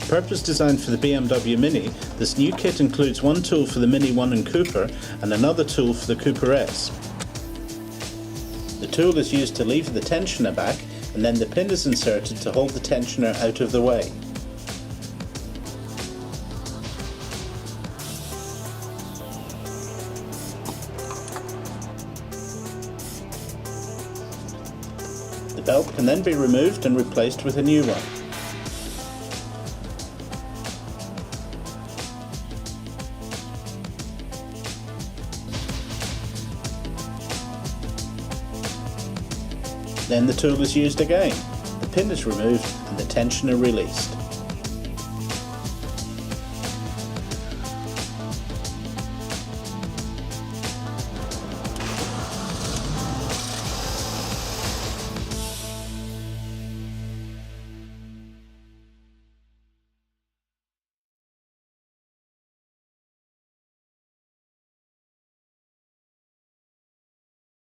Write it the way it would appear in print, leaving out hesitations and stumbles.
Purpose designed for the BMW Mini, this new kit includes one tool for the Mini 1 and Cooper and another tool for the Cooper S. The tool is used to lever the tensioner back, and then the pin is inserted to hold the tensioner out of the way. The belt can then be removed and replaced with a new one. Then the tool is used again. The pin is removed and the tensioner released.